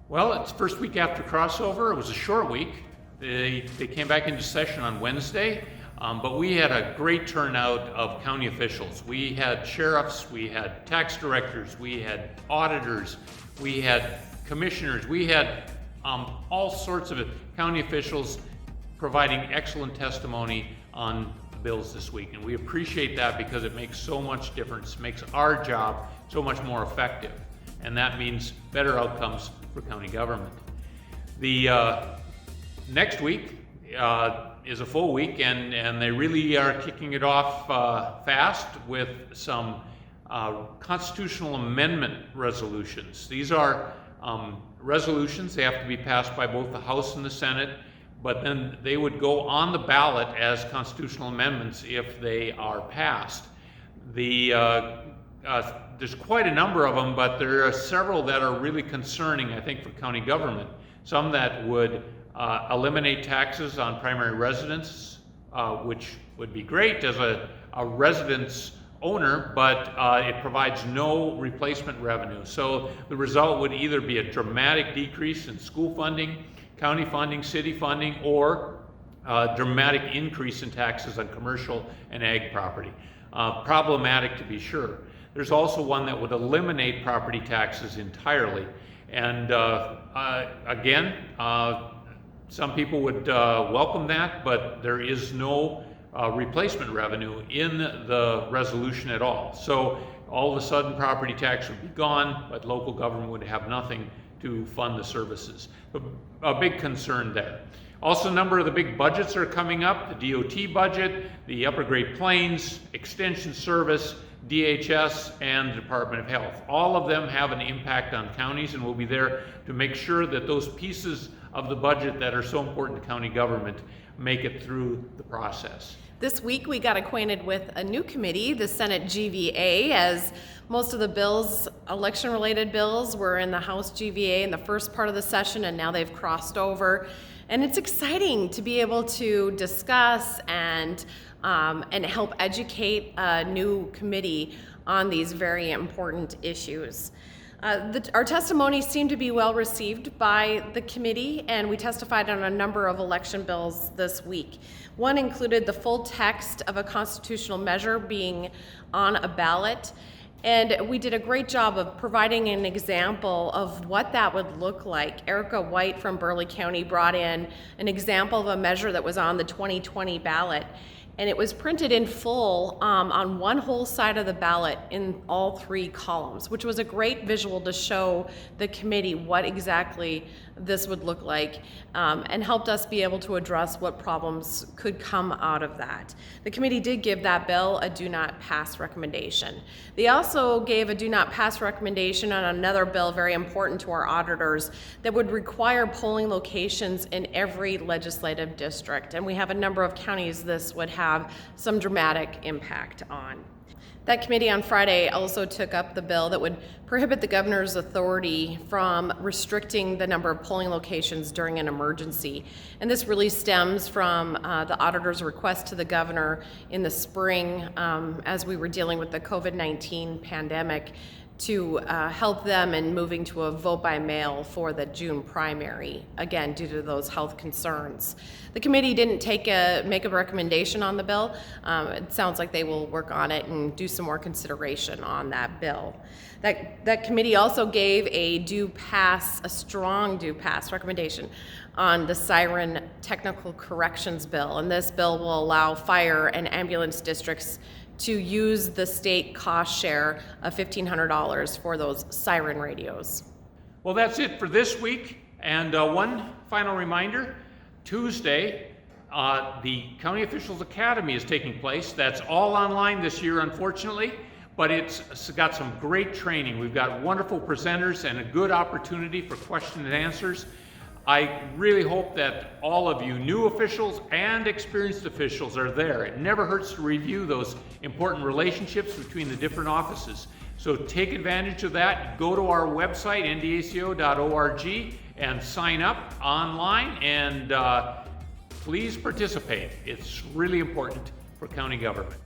Well, it's first week after crossover. It was a short week. They came back into session on Wednesday, but we had a great turnout of county officials. We had sheriffs, we had tax directors, we had auditors, we had commissioners, we had all sorts of county officials providing excellent testimony on the bills this week. And we appreciate that because it makes so much difference, makes our job so much more effective. And that means better outcomes for county government. The next week is a full week, and they really are kicking it off fast with some constitutional amendment resolutions. These are resolutions. They have to be passed by both the House and the Senate, but then they would go on the ballot as constitutional amendments if they are passed. There's quite a number of them, but there are several that are really concerning, I think, for county government. Some that would eliminate taxes on primary residence, which would be great as a residence owner, but it provides no replacement revenue. So the result would either be a dramatic decrease in school funding, county funding, city funding, or a dramatic increase in taxes on commercial and ag property. Problematic to be sure. There's also one that would eliminate property taxes entirely. And again, some people would welcome that, but there is no replacement revenue in the resolution at all. So all of a sudden property tax would be gone, but local government would have nothing to fund the services. A big concern there. Also, a number of the big budgets are coming up, the DOT budget, the Upper Great Plains, Extension Service, DHS, and the Department of Health. All of them have an impact on counties, and we'll be there to make sure that those pieces of the budget that are so important to county government make it through the process. This week we got acquainted with a new committee, the Senate Gva, as most of the bills, election-related bills, were in the House Gva in the first part of the session, and now they've crossed over. And it's exciting to be able to discuss and help educate a new committee on these very important issues. Our testimonies seem to be well received by the committee, and we testified on a number of election bills this week. One included the full text of a constitutional measure being on a ballot, and we did a great job of providing an example of what that would look like. Erica White from Burleigh County brought in an example of a measure that was on the 2020 ballot, and it was printed in full on one whole side of the ballot in all three columns, which was a great visual to show the committee what exactly this would look like, and helped us be able to address what problems could come out of that. The committee did give that bill a do not pass recommendation. They also gave a do not pass recommendation on another bill very important to our auditors that would require polling locations in every legislative district, and we have a number of counties this would have some dramatic impact on. That committee on Friday also took up the bill that would prohibit the governor's authority from restricting the number of polling locations during an emergency. And this really stems from the auditor's request to the governor in the spring as we were dealing with the COVID-19 pandemic to help them in moving to a vote by mail for the June primary, again, due to those health concerns. The committee didn't make a recommendation on the bill. It sounds like they will work on it and do some more consideration on that bill. That committee also gave a strong do pass recommendation on the Siren Technical Corrections Bill, and this bill will allow fire and ambulance districts to use the state cost share of $1,500 for those siren radios. Well, that's it for this week. And one final reminder, Tuesday, the County Officials Academy is taking place. That's all online this year, unfortunately, but it's got some great training. We've got wonderful presenters and a good opportunity for question and answers. I really hope that all of you, new officials and experienced officials, are there. It never hurts to review those important relationships between the different offices. So take advantage of that. Go to our website, NDACo.org, and sign up online, and please participate. It's really important for county government.